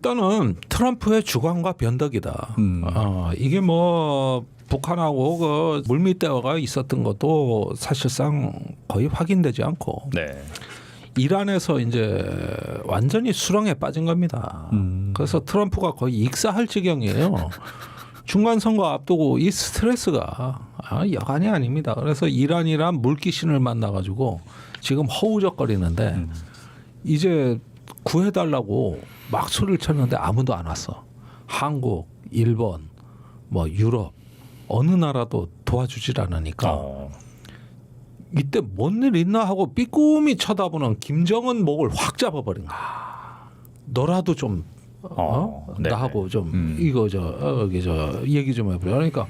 일단은 트럼프의 주관과 변덕이다. 이게 뭐 북한하고 그 물밑 대화가 있었던 것도 사실상 거의 확인되지 않고 네. 이란에서 이제 완전히 수렁에 빠진 겁니다. 그래서 트럼프가 거의 익사할 지경이에요. 중간 선거 앞두고 이 스트레스가 여간이 아닙니다. 그래서 이란이란 물귀신을 만나가지고 지금 허우적거리는데 이제 구해달라고 막 소리를 쳤는데 아무도 안 왔어. 한국, 일본, 뭐 유럽 어느 나라도 도와주질 않으니까 이때 뭔 일 있나 하고 삐꾸미 쳐다보는 김정은 목을 확 잡아버린 거야. 너라도 좀 나하고 좀 이거 여기 얘기 좀 해보자. 그러니까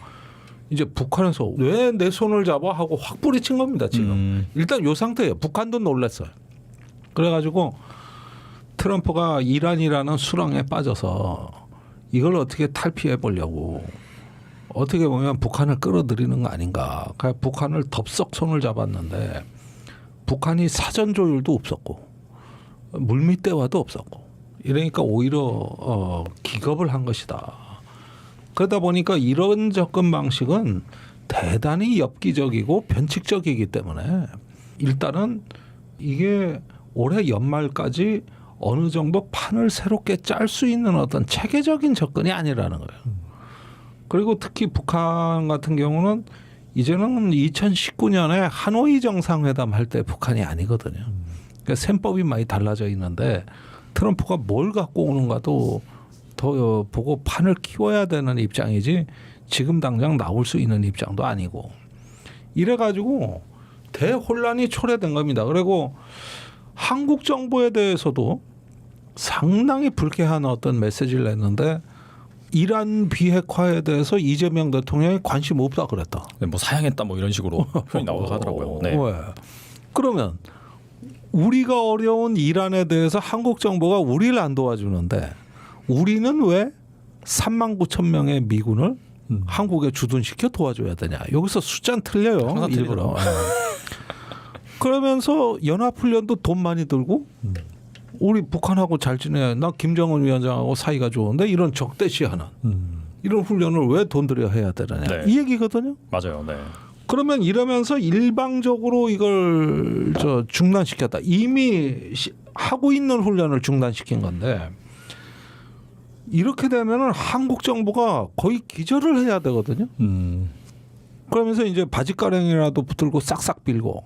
이제 북한에서 왜 내 손을 잡아 하고 확 뿌리친 겁니다. 지금 일단 요 상태예요. 북한도 놀랐어요. 그래가지고 트럼프가 이란이라는 수렁에 빠져서 이걸 어떻게 탈피해 보려고 어떻게 보면 북한을 끌어들이는 거 아닌가. 그러니까 북한을 덥석 손을 잡았는데 북한이 사전 조율도 없었고 물밑 대화도 없었고 이러니까 오히려 기겁을 한 것이다. 그러다 보니까 이런 접근 방식은 대단히 엽기적이고 변칙적이기 때문에 일단은 이게 올해 연말까지 어느 정도 판을 새롭게 짤 수 있는 어떤 체계적인 접근이 아니라는 거예요. 그리고 특히 북한 같은 경우는 이제는 2019년에 하노이 정상회담 할 때 북한이 아니거든요. 그러니까 셈법이 많이 달라져 있는데 트럼프가 뭘 갖고 오는가도 더 보고 판을 키워야 되는 입장이지 지금 당장 나올 수 있는 입장도 아니고 이래가지고 대혼란이 초래된 겁니다. 그리고 한국 정부에 대해서도 상당히 불쾌한 어떤 메시지를 냈는데 이란 비핵화에 대해서 이재명 대통령이 관심 없다 그랬다. 네, 뭐 사양했다 뭐 이런 식으로 표현이 나오고 하더라고요. 네. 그러면 우리가 어려운 이란에 대해서 한국 정부가 우리를 안 도와주는데 우리는 왜 3만 9천 명의 미군을 한국에 주둔시켜 도와줘야 되냐. 여기서 숫자는 틀려요. 일부러. 그러면서 연합훈련도 돈 많이 들고 우리 북한하고 잘 지내. 나 김정은 위원장하고 사이가 좋은데 이런 적대시하는 이런 훈련을 왜 돈 들여 해야 되느냐. 네. 이 얘기거든요. 맞아요. 네. 그러면 이러면서 일방적으로 이걸 중단시켰다. 이미 하고 있는 훈련을 중단시킨 건데 이렇게 되면은 한국 정부가 거의 기절을 해야 되거든요. 그러면서 이제 바짓가랑이라도 붙들고 싹싹 빌고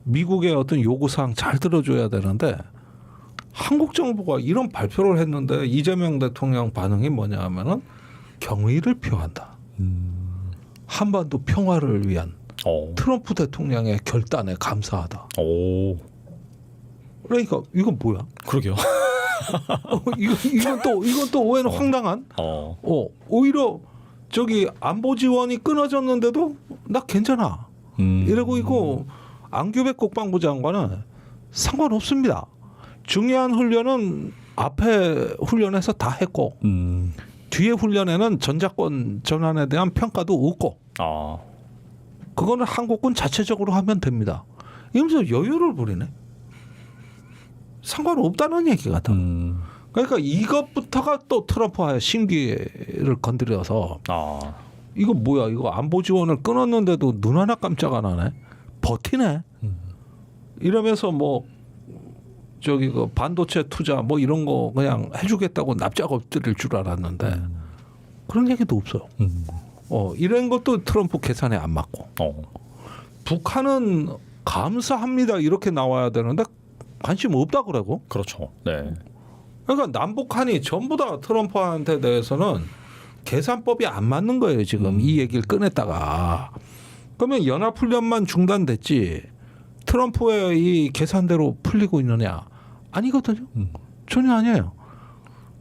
미국의 어떤 요구사항 잘 들어줘야 되는데 한국 정부가 이런 발표를 했는데 이재명 대통령 반응이 뭐냐 하면은 경의를 표한다. 한반도 평화를 위한 트럼프 대통령의 결단에 감사하다. 그러니까 이건 뭐야? 그러게요. 이건 또 왜 황당한? 오히려 저기 안보 지원이 끊어졌는데도 나 괜찮아. 이러고 있고 안규백 국방부 장관은 상관없습니다. 중요한 훈련은 앞에 훈련에서 다 했고 뒤에 훈련에는 전작권 전환에 대한 평가도 없고 그거는 한국군 자체적으로 하면 됩니다. 이러면서 여유를 부리네. 상관없다는 얘기 같아. 그러니까 이것부터가 또 트럼프와의 신기를 건드려서 이거 뭐야. 이거 안보 지원을 끊었는데도 눈 하나 깜짝 안 하네. 버티네. 이러면서 뭐 저기 그 반도체 투자 뭐 이런 거 그냥 해주겠다고 납작 엎드릴 줄 알았는데 그런 얘기도 없어요. 이런 것도 트럼프 계산에 안 맞고 북한은 감사합니다 이렇게 나와야 되는데 관심 없다 그러고. 그렇죠. 네. 그러니까 남북한이 전부 다 트럼프한테 대해서는 계산법이 안 맞는 거예요. 지금 이 얘기를 꺼냈다가. 그러면 연합훈련만 중단됐지 트럼프의 이 계산대로 풀리고 있느냐? 아니거든요. 전혀 아니에요.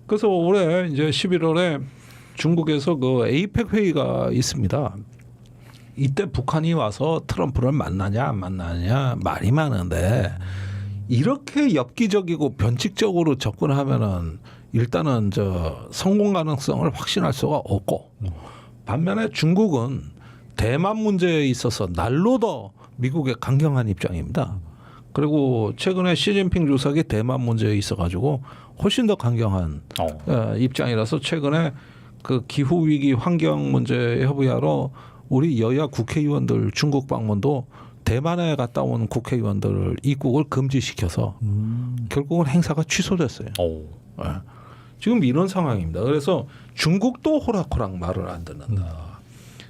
그래서 올해 이제 11월에 중국에서 그 에이펙 회의가 있습니다. 이때 북한이 와서 트럼프를 만나냐 안 만나냐 말이 많은데 이렇게 엽기적이고 변칙적으로 접근하면은 일단은 성공 가능성을 확신할 수가 없고 반면에 중국은 대만 문제에 있어서 날로 더 미국에 강경한 입장입니다. 그리고 최근에 시진핑 주석이 대만 문제에 있어가지고 훨씬 더 강경한 입장이라서 최근에 그 기후 위기 환경 문제 협의하러 우리 여야 국회의원들 중국 방문도 대만에 갔다 온 국회의원들 입국을 금지시켜서 결국은 행사가 취소됐어요. 네. 지금 이런 상황입니다. 그래서 중국도 호락호락 말을 안 듣는다.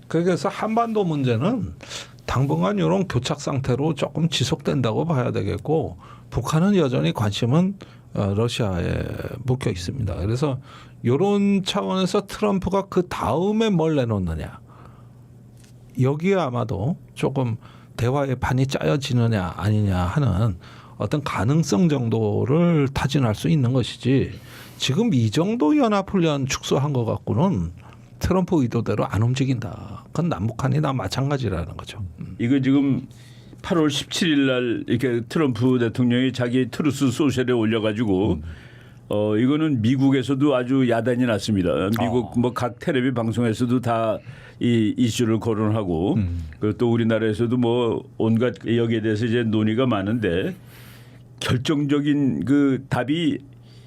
그래서 한반도 문제는 당분간 이런 교착 상태로 조금 지속된다고 봐야 되겠고 북한은 여전히 관심은 러시아에 묶여 있습니다. 그래서 이런 차원에서 트럼프가 그 다음에 뭘 내놓느냐 여기에 아마도 조금 대화의 판이 짜여지느냐 아니냐 하는 어떤 가능성 정도를 타진할 수 있는 것이지 지금 이 정도 연합훈련 축소한 것 갖고는 트럼프 의도대로 안 움직인다. 그건 남북한이나 마찬가지라는 거죠. 이거 지금 8월 17일 날 이렇게 트럼프 대통령이 자기 트루스 소셜에 올려가지고 이거는 미국에서도 아주 야단이 났습니다. 미국 뭐 각 텔레비 방송에서도 다 이 이슈를 거론하고 그리고 또 우리나라에서도 뭐 온갖 여기에 대해서 이제 논의가 많은데 결정적인 그 답이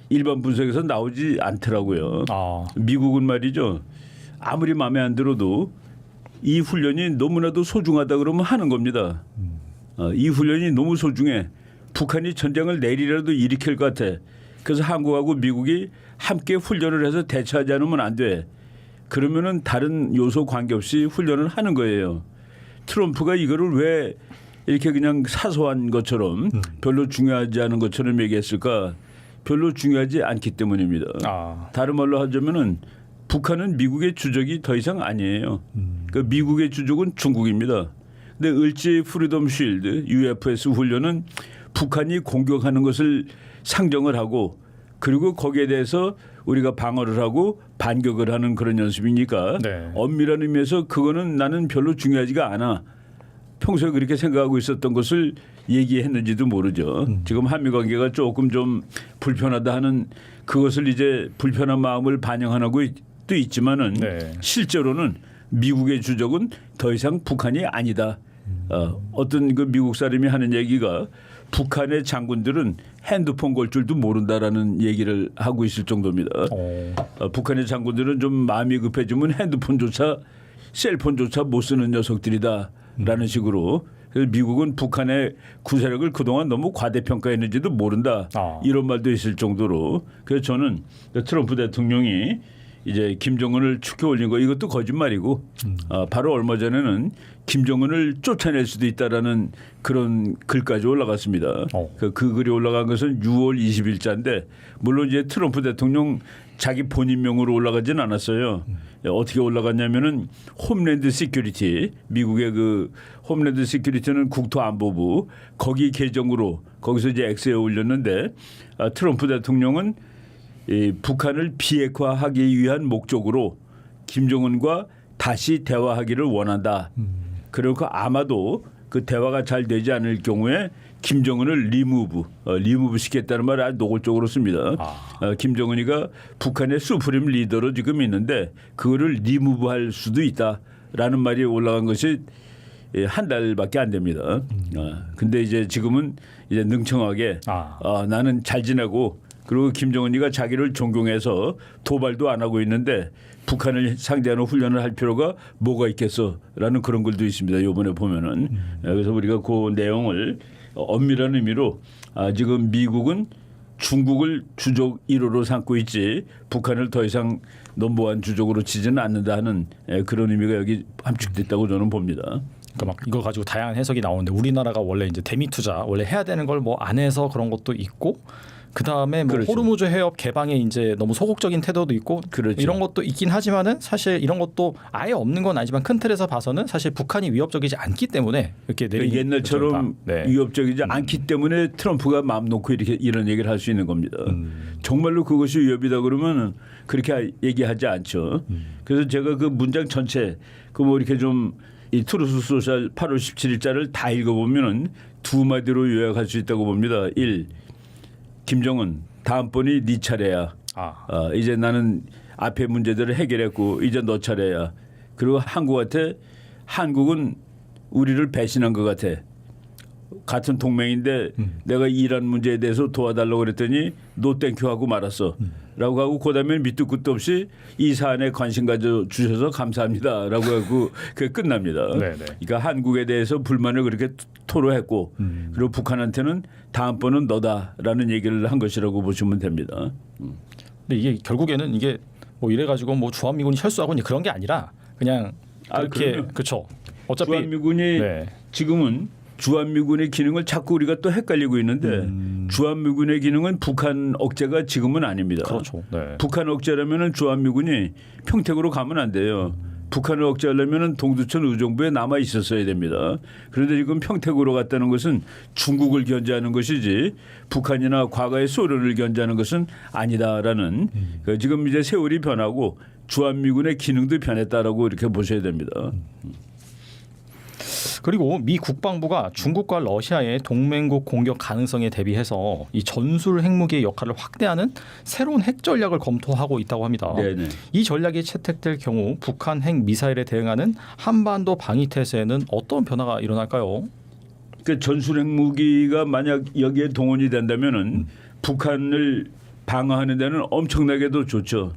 일반 분석에서 나오지 않더라고요. 미국은 말이죠. 아무리 마음에 안 들어도 이 훈련이 너무나도 소중하다 그러면 하는 겁니다. 이 훈련이 너무 소중해. 북한이 전쟁을 내리라도 일으킬 것 같아. 그래서 한국하고 미국이 함께 훈련을 해서 대처하지 않으면 안 돼. 그러면은 다른 요소 관계없이 훈련을 하는 거예요. 트럼프가 이거를 왜 이렇게 그냥 사소한 것처럼 별로 중요하지 않은 것처럼 얘기했을까? 별로 중요하지 않기 때문입니다. 다른 말로 하자면은 북한은 미국의 주적이 더 이상 아니에요. 그 미국의 주적은 중국입니다. 근데 을지 프리덤 쉴드 UFS 훈련은 북한이 공격하는 것을 상정을 하고 그리고 거기에 대해서 우리가 방어를 하고 반격을 하는 그런 연습이니까 엄밀한 의미에서 그거는 나는 별로 중요하지가 않아. 평소에 그렇게 생각하고 있었던 것을 얘기했는지도 모르죠. 지금 한미 관계가 조금 좀 불편하다 하는 그것을 이제 불편한 마음을 반영하고 또 있지만은 실제로는 미국의 주적은 더 이상 북한이 아니다. 어떤 그 미국 사람이 하는 얘기가 북한의 장군들은 핸드폰 걸 줄도 모른다라는 얘기를 하고 있을 정도입니다. 북한의 장군들은 좀 마음이 급해지면 핸드폰조차 셀폰조차 못 쓰는 녀석들이다라는 식으로 그래서 미국은 북한의 구사력을 그동안 너무 과대평가했는지도 모른다. 이런 말도 있을 정도로 그래서 저는 트럼프 대통령이 이제 김정은을 축해 올린 거 이것도 거짓말이고 바로 얼마 전에는 김정은을 쫓아낼 수도 있다라는 그런 글까지 올라갔습니다. 그 글이 올라간 것은 6월 20일자인데 물론 이제 트럼프 대통령 자기 본인명으로 올라가진 않았어요. 어떻게 올라갔냐면은 홈랜드 시큐리티 미국의 그 홈랜드 시큐리티는 국토안보부 거기 계정으로 거기서 이제 X에 올렸는데 트럼프 대통령은 이 북한을 비핵화하기 위한 목적으로 김정은과 다시 대화하기를 원한다. 그리고 아마도 그 대화가 잘 되지 않을 경우에 김정은을 리무브 시켰다는 말을 아주 노골적으로 씁니다. 김정은이가 북한의 수프림 리더로 지금 있는데 그거를 리무브할 수도 있다라는 말이 올라간 것이 한 달밖에 안 됩니다. 근데 이제 지금은 이제 능청하게 나는 잘 지내고 그리고 김정은이가 자기를 존경해서 도발도 안 하고 있는데 북한을 상대하는 훈련을 할 필요가 뭐가 있겠어라는 그런 글도 있습니다. 이번에 보면은 그래서 우리가 그 내용을 엄밀한 의미로 지금 미국은 중국을 주적 1호로 삼고 있지 북한을 더 이상 넘버원 주적으로 치지는 않는다 하는 그런 의미가 여기 함축됐다고 저는 봅니다. 그러니까 막 이거 가지고 다양한 해석이 나오는데 우리나라가 원래 이제 대미 투자 원래 해야 되는 걸 뭐 안 해서 그런 것도 있고 그 다음에 뭐 그렇죠. 호르무즈 해협 개방에 이제 너무 소극적인 태도도 있고 그렇죠. 이런 것도 있긴 하지만은 사실 이런 것도 아예 없는 건 아니지만 큰 틀에서 봐서는 사실 북한이 위협적이지 않기 때문에 이렇게 내린 옛날처럼 위협적이지 않기 때문에 트럼프가 마음 놓고 이렇게 이런 얘기를 할 수 있는 겁니다. 정말로 그것이 위협이다 그러면 그렇게 얘기하지 않죠. 그래서 제가 그 문장 전체 그 뭐 이렇게 좀 이 트루스 소셜 8월 17일자를 다 읽어보면은 두 마디로 요약할 수 있다고 봅니다. 1. 김정은 다음번이 네 차례야. 이제 나는 앞에 문제들을 해결했고 이제 너 차례야. 그리고 한국한테 한국은 우리를 배신한 것 같아. 같은 동맹인데 내가 이란 문제에 대해서 도와달라고 그랬더니 노땡큐 하고 말았어. 라고 하고 그다음에 밑도 끝도 없이 이 사안에 관심 가져주셔서 감사합니다. 라고 하고 그게 끝납니다. 네네. 그러니까 한국에 대해서 불만을 그렇게 토로했고 그리고 북한한테는 다음번은 너다라는 얘기를 한 것이라고 보시면 됩니다. 근데 이게 결국에는 이게 뭐 이래가지고 뭐 주한미군이 철수하고 이제 그런 게 아니라 그냥 그렇게 그럼요. 그렇죠. 어차피 주한미군이 네. 지금은 주한미군의 기능을 자꾸 우리가 또 헷갈리고 있는데 주한미군의 기능은 북한 억제가 지금은 아닙니다. 그렇죠. 네. 북한 억제라면은 주한미군이 평택으로 가면 안 돼요. 북한을 억제하려면은 동두천 의정부에 남아 있었어야 됩니다. 그런데 지금 평택으로 갔다는 것은 중국을 견제하는 것이지 북한이나 과거의 소련을 견제하는 것은 아니다라는 지금 이제 세월이 변하고 주한미군의 기능도 변했다라고 이렇게 보셔야 됩니다. 그리고 미 국방부가 중국과 러시아의 동맹국 공격 가능성에 대비해서 이 전술 핵무기의 역할을 확대하는 새로운 핵 전략을 검토하고 있다고 합니다. 네네. 이 전략이 채택될 경우 북한 핵 미사일에 대응하는 한반도 방위 태세에는 어떤 변화가 일어날까요? 그 전술 핵무기가 만약 여기에 동원이 된다면은 북한을 방어하는 데는 엄청나게도 좋죠.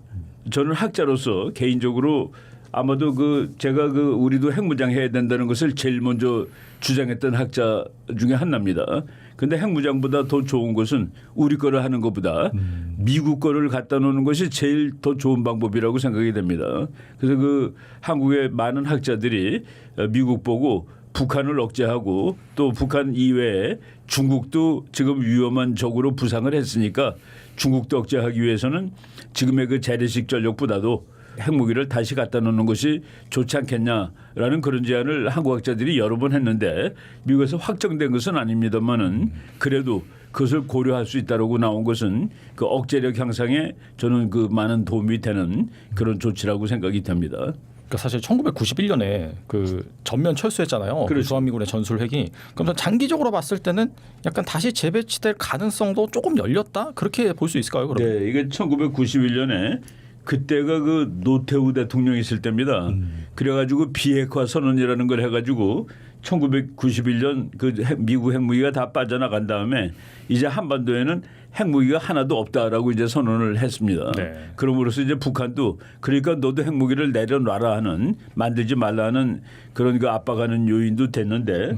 저는 학자로서 개인적으로 아마도 제가 우리도 핵무장 해야 된다는 것을 제일 먼저 주장했던 학자 중에 하나입니다. 근데 핵무장보다 더 좋은 것은 우리 거를 하는 것보다 미국 거를 갖다 놓는 것이 제일 더 좋은 방법이라고 생각이 됩니다. 그래서 한국의 많은 학자들이 미국 보고 북한을 억제하고 또 북한 이외에 중국도 지금 위험한 적으로 부상을 했으니까 중국도 억제하기 위해서는 지금의 재래식 전력보다도 핵무기를 다시 갖다 놓는 것이 좋지 않겠냐라는 그런 제안을 한국 학자들이 여러 번 했는데 미국에서 확정된 것은 아닙니다만은 그래도 그것을 고려할 수 있다라고 나온 것은 그 억제력 향상에 저는 많은 도움이 되는 그런 조치라고 생각이 됩니다. 그러니까 사실 1991년에 그 전면 철수했잖아요. 그 그렇죠. 주한미군의 전술핵이. 그럼 장기적으로 봤을 때는 약간 다시 재배치될 가능성도 조금 열렸다 그렇게 볼 수 있을까요? 그러면? 네, 이게 1991년에 그때가 노태우 대통령이 있을 때입니다. 그래가지고 비핵화 선언이라는 걸 해가지고 1991년 미국 핵무기가 다 빠져나간 다음에 이제 한반도에는 핵무기가 하나도 없다라고 이제 선언을 했습니다. 네. 그럼으로써 이제 북한도 그러니까 너도 핵무기를 내려놔라 하는 만들지 말라 하는 그런 압박하는 요인도 됐는데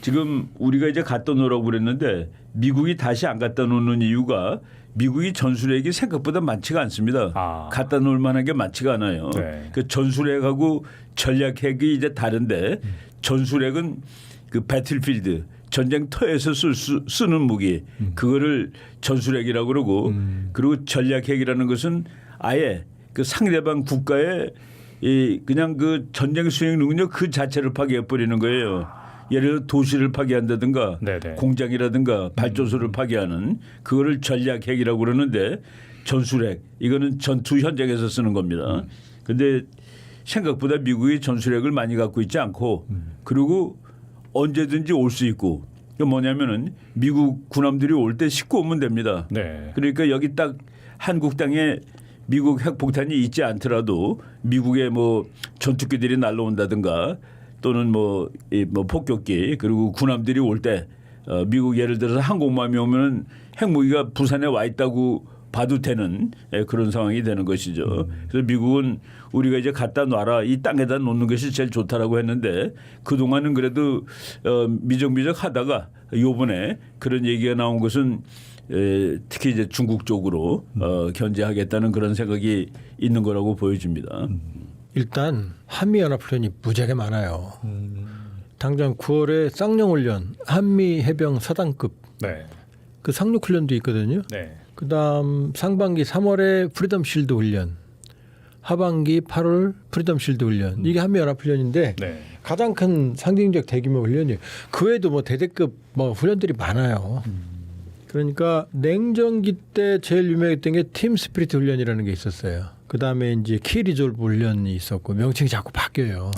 지금 우리가 이제 갖다 놓으라고 그랬는데 미국이 다시 안 갖다 놓는 이유가 미국이 전술핵이 생각보다 많지가 않습니다. 갖다 놓을 만한 게 많지가 않아요. 네. 그 전술핵하고 전략핵이 이제 다른데 전술핵은 배틀필드 전쟁터에서 쓰는 무기 그거를 전술핵이라고 그러고 그리고 전략핵이라는 것은 아예 상대방 국가의 그냥 전쟁 수행 능력 그 자체를 파괴해 버리는 거예요. 예를 들어 도시를 파괴한다든가 네네. 공장이라든가 발전소를 파괴하는 그거를 전략핵이라고 그러는데 전술핵 이거는 전투 현장에서 쓰는 겁니다. 그런데 생각보다 미국이 전술핵을 많이 갖고 있지 않고 그리고 언제든지 올 수 있고 이게 뭐냐면은 미국 군함들이 올 때 싣고 오면 됩니다. 네. 그러니까 여기 딱 한국 땅에 미국 핵폭탄이 있지 않더라도 미국의 전투기들이 날라온다든가 또는 폭격기 그리고 군함들이 올 때 미국 예를 들어서 항공모함이 오면 핵무기가 부산에 와 있다고 봐도 되는 그런 상황이 되는 것이죠. 그래서 미국은 우리가 이제 갖다 놔라 이 땅에다 놓는 것이 제일 좋다라고 했는데 그동안은 그래도 미적미적 하다가 요번에 그런 얘기가 나온 것은 특히 이제 중국 쪽으로 견제하겠다는 그런 생각이 있는 거라고 보여집니다. 일단 한미연합훈련이 무지하게 많아요. 당장 9월에 쌍용훈련 한미 해병 사단급 네. 그 상륙훈련도 있거든요. 네. 그다음 상반기 3월에 프리덤 실드 훈련, 하반기 8월 프리덤 실드 훈련 이게 한미연합훈련인데 네. 가장 큰 상징적 대규모 훈련이에요. 그 외에도 대대급 훈련들이 많아요. 그러니까 냉전기 때 제일 유명했던 게 팀 스피리트 훈련이라는 게 있었어요. 그다음에 이제 키 리졸브 훈련이 있었고 명칭이 자꾸 바뀌어요.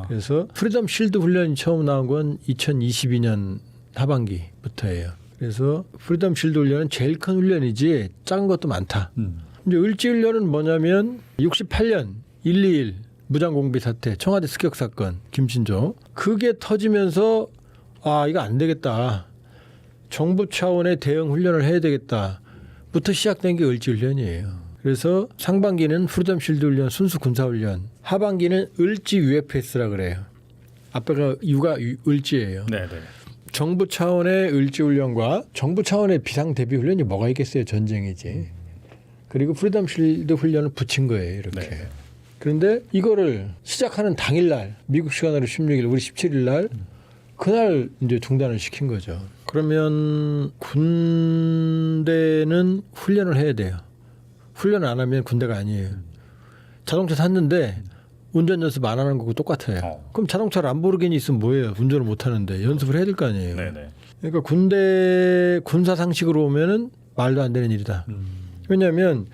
그래서 프리덤 실드 훈련이 처음 나온 건 2022년 하반기부터예요. 그래서 프리덤 실드 훈련은 제일 큰 훈련이지 작은 것도 많다. 이제 을지 훈련은 뭐냐면 68년 121 무장공비 사태 청와대 습격 사건 김신조 그게 터지면서 아 이거 안 되겠다. 정부 차원의 대응 훈련을 해야 되겠다부터 시작된 게 을지훈련이에요. 그래서 상반기는 프리덤 실드 훈련, 순수 군사 훈련, 하반기는 을지 UFS라 그래요. 앞에가 유가 을지예요. 네, 네. 정부 차원의 을지 훈련과 정부 차원의 비상 대비 훈련이 뭐가 있겠어요? 전쟁이지. 그리고 프리덤 실드 훈련을 붙인 거예요. 이렇게. 네. 그런데 이거를 시작하는 당일날 미국 시간으로 16일 우리 17일 날 그날 이제 중단을 시킨 거죠. 그러면 군대는 훈련을 해야 돼요. 훈련 안 하면 군대가 아니에요. 자동차 샀는데 운전 연습 안 하는 거고 똑같아요. 그럼 자동차를 람보르기니 있으면 뭐예요? 운전을 못 하는데 연습을 해야 될 거 아니에요. 네네. 그러니까 군대 군사 상식으로 오면은 말도 안 되는 일이다. 왜냐하면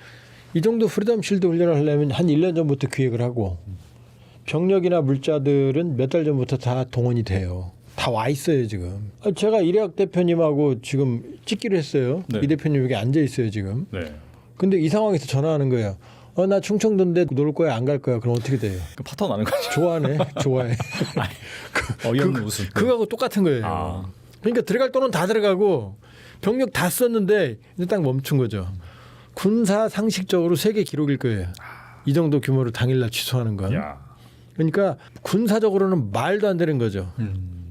이 정도 프리덤 실드 훈련을 하려면 한 1년 전부터 기획을 하고 병력이나 물자들은 몇 달 전부터 다 동원이 돼요. 다 와 있어요 지금. 제가 이래학 대표님하고 지금 찍기로 했어요. 네. 이 대표님 여기 앉아 있어요 지금. 네. 근데 이 상황에서 전화하는 거예요. 나 충청도인데 놀 거야 안 갈 거야. 그럼 어떻게 돼요? 그 파토 나는 거죠. 좋아하네. 좋아해. 어이없는 웃음. 그거하고 똑같은 거예요. 아. 그러니까 들어갈 돈은 다 들어가고 병력 다 썼는데 이제 딱 멈춘 거죠. 군사 상식적으로 세계 기록일 거예요. 이 정도 규모로 당일날 취소하는 건. 야. 그러니까 군사적으로는 말도 안 되는 거죠.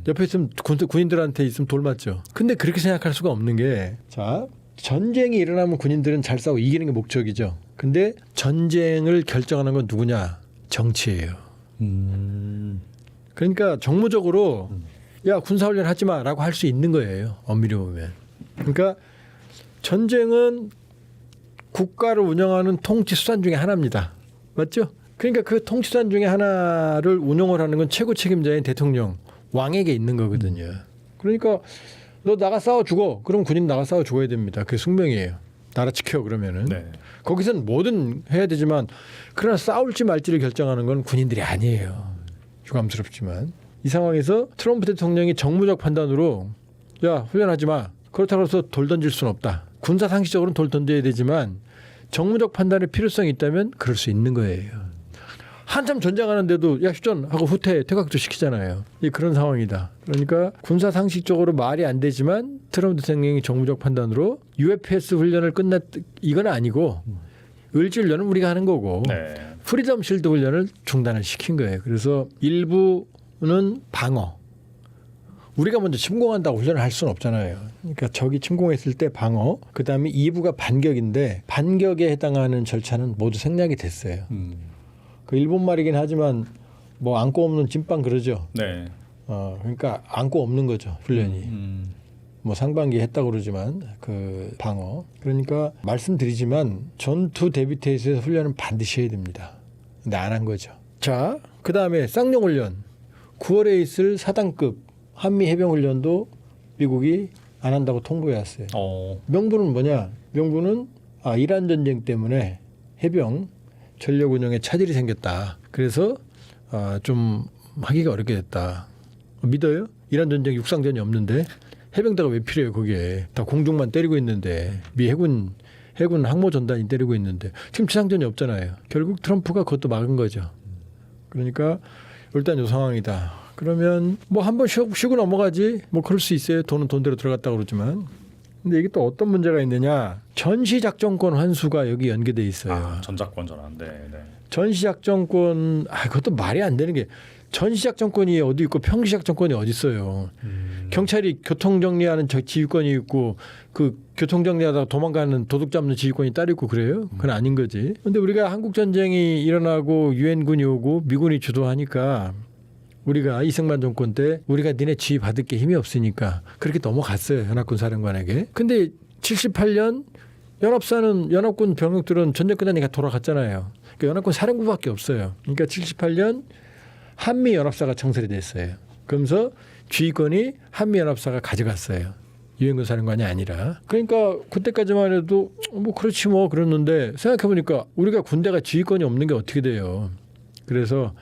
옆에 있으면 군인들한테 있으면 돌 맞죠. 근데 그렇게 생각할 수가 없는 게 자 전쟁이 일어나면 군인들은 잘 싸우고 이기는 게 목적이죠. 근데 전쟁을 결정하는 건 누구냐? 정치예요. 그러니까 정무적으로 야 군사훈련 하지 마라고 할 수 있는 거예요. 엄밀히 보면. 그러니까 전쟁은 국가를 운영하는 통치 수단 중에 하나입니다. 맞죠? 그러니까 그 통치 수단 중에 하나를 운영을 하는 건 최고 책임자인 대통령, 왕에게 있는 거거든요. 그러니까 너 나가 싸워 죽어. 그럼 군인 나가 싸워 죽어야 됩니다. 그게 숙명이에요. 나라 지켜 그러면은. 네. 거기서는 뭐든 해야 되지만 그러나 싸울지 말지를 결정하는 건 군인들이 아니에요. 유감스럽지만 이 상황에서 트럼프 대통령이 정무적 판단으로 야 훈련하지 마. 그렇다고 해서 돌 던질 수는 없다. 군사 상식적으로는 돌 던져야 되지만 정무적 판단의 필요성이 있다면 그럴 수 있는 거예요. 한참 전쟁하는데도 야 휴전하고 후퇴 퇴각도 시키잖아요. 그런 상황이다. 그러니까 군사 상식적으로 말이 안 되지만 트럼프 대통령이 정무적 판단으로 UFS 훈련을 끝났 이건 아니고 을지 훈련은 우리가 하는 거고 네. 프리덤 실드 훈련을 중단을 시킨 거예요. 그래서 일부는 방어. 우리가 먼저 침공한다고 훈련을 할 수는 없잖아요. 그러니까 적이 침공했을 때 방어. 그다음에 2부가 반격인데 반격에 해당하는 절차는 모두 생략이 됐어요. 그 일본 말이긴 하지만 뭐 안고 없는 찐빵 그러죠. 네. 그러니까 안고 없는 거죠 훈련이. 뭐 상반기에 했다고 그러지만 그 방어. 그러니까 말씀드리지만 전투 대비태세에서 훈련은 반드시 해야 됩니다. 근데 안 한 거죠. 자, 그 다음에 쌍용 훈련. 9월에 있을 4단급 한미 해병 훈련도 미국이 안 한다고 통보해 왔어요. 명분은 뭐냐? 명분은 이란 전쟁 때문에 해병 전력 운영에 차질이 생겼다. 그래서 좀 하기가 어렵게 됐다. 믿어요? 이란 전쟁 육상전이 없는데 해병대가 왜 필요해요? 거기에 다 공중만 때리고 있는데 미 해군 항모 전단이 때리고 있는데 지금 지상전이 없잖아요. 결국 트럼프가 그것도 막은 거죠. 그러니까 일단 이 상황이다. 그러면 뭐 한번 쉬고 넘어가지. 뭐 그럴 수 있어요. 돈은 돈대로 들어갔다 그러지만. 근데 이게 또 어떤 문제가 있느냐? 전시작전권 환수가 여기 연계돼 있어요. 전작권 전환. 네. 전시작전권 그것도 말이 안 되는 게 전시작전권이 어디 있고 평시작전권이 어디 있어요. 경찰이 교통정리하는 지휘권이 있고 그 교통정리하다가 도망가는 도둑 잡는 지휘권이 따로 있고 그래요? 그건 아닌 거지. 근데 우리가 한국전쟁이 일어나고 유엔군이 오고 미군이 주도하니까 우리가 이승만 정권 때 우리가 니네 지휘 받을 게 힘이 없으니까 그렇게 넘어갔어요. 연합군 사령관에게. 근데 78년 연합군 병력들은 전쟁 끝나니까 돌아갔잖아요. 그러니까 연합군 사령부밖에 없어요. 그러니까 78년 한미연합사가 창설이 됐어요. 그러면서 지휘권이 한미연합사가 가져갔어요. 유엔군 사령관이 아니라. 그러니까 그때까지만 해도 뭐 그렇지 뭐 그랬는데 생각해보니까 우리가 군대가 지휘권이 없는 게 어떻게 돼요. 그래서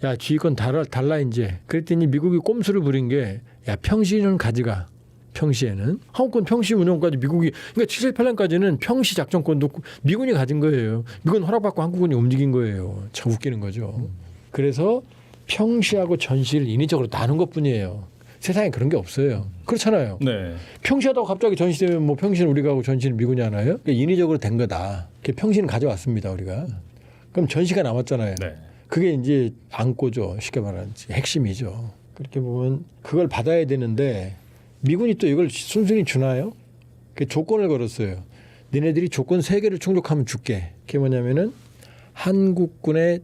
야 지휘권 달라 이제. 그랬더니 미국이 꼼수를 부린 게 야 평시는 가져가. 평시에는 한국군 평시 운영까지 미국이 그러니까 78년까지는 평시 작전권도 미군이 가진 거예요. 미군 허락받고 한국군이 움직인 거예요. 참 웃기는 거죠. 그래서 평시하고 전시를 인위적으로 나눈 것뿐이에요. 세상에 그런 게 없어요. 그렇잖아요. 네. 평시하다가 갑자기 전시되면 뭐 평시는 우리가 하고 전시는 미군이 하나요? 그러니까 인위적으로 된 거다. 평시는 가져왔습니다 우리가. 그럼 전시가 남았잖아요. 네. 그게 이제 안고죠. 쉽게 말하는 핵심이죠. 그렇게 보면 그걸 받아야 되는데 미군이 또 이걸 순순히 주나요? 그 조건을 걸었어요. 니네들이 조건 3개를 충족하면 줄게. 그게 뭐냐면은 한국군의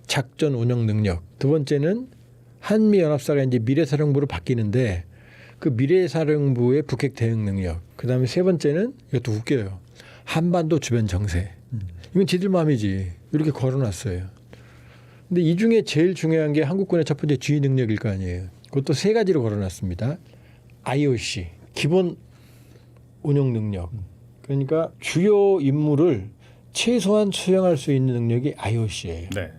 작전 운영 능력. 두 번째는 한미연합사가 이제 미래사령부로 바뀌는데 그 미래사령부의 북핵 대응 능력. 그다음에 세 번째는 이것도 웃겨요. 한반도 주변 정세. 이건 지들 마음이지. 이렇게 걸어놨어요. 근데 이 중에 제일 중요한 게 한국군의 첫 번째 지휘 능력일 거 아니에요. 그것도 3가지로 걸어놨습니다. IOC, 기본 운영 능력. 그러니까 주요 임무를 최소한 수행할 수 있는 능력이 IOC예요. 네.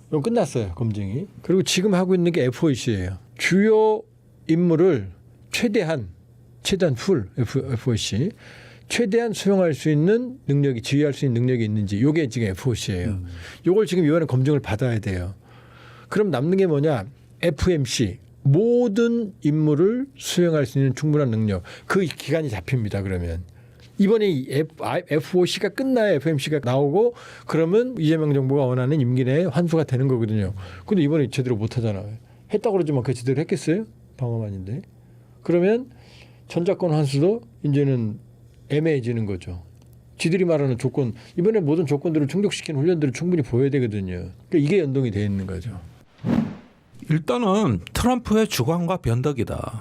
그럼 끝났어요, 검증이. 그리고 지금 하고 있는 게 FOC예요. 주요 임무를 최대한 풀 FOC 최대한 수용할 수 있는 능력이 지휘할 수 있는 능력이 있는지 요게 지금 FOC예요. 요걸 지금 이번에 검증을 받아야 돼요. 그럼 남는 게 뭐냐? FMC 모든 임무를 수행할 수 있는 충분한 능력. 그 기간이 잡힙니다. 그러면 이번에 FOC가 끝나야 FMC가 나오고 그러면 이재명 정부가 원하는 임기 내에 환수가 되는 거거든요. 근데 이번에 제대로 못 하잖아요. 했다고 그러지만 그 제대로 했겠어요? 방어만인데. 그러면 전작권 환수도 이제는 애매해지는 거죠. 지들이 말하는 조건 이번에 모든 조건들을 충족시키는 훈련들을 충분히 보여야 되거든요. 그러니까 이게 연동이 돼 있는 거죠. 일단은 트럼프의 주관과 변덕이다.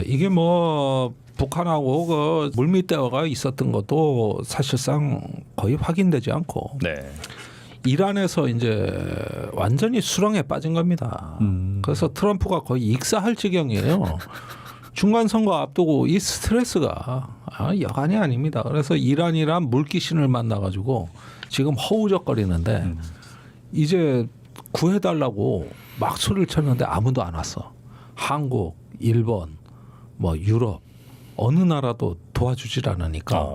이게 뭐 북한하고 그 물밑대화가 있었던 것도 사실상 거의 확인되지 않고 네. 이란에서 이제 완전히 수렁에 빠진 겁니다. 그래서 트럼프가 거의 익사할 지경이에요. 중간 선거 앞두고 이 스트레스가 여간이 아닙니다. 그래서 이란이란 물귀신을 만나가지고 지금 허우적거리는데 이제 구해달라고 막 소리를 쳤는데 아무도 안 왔어. 한국, 일본, 뭐 유럽 어느 나라도 도와주질 않으니까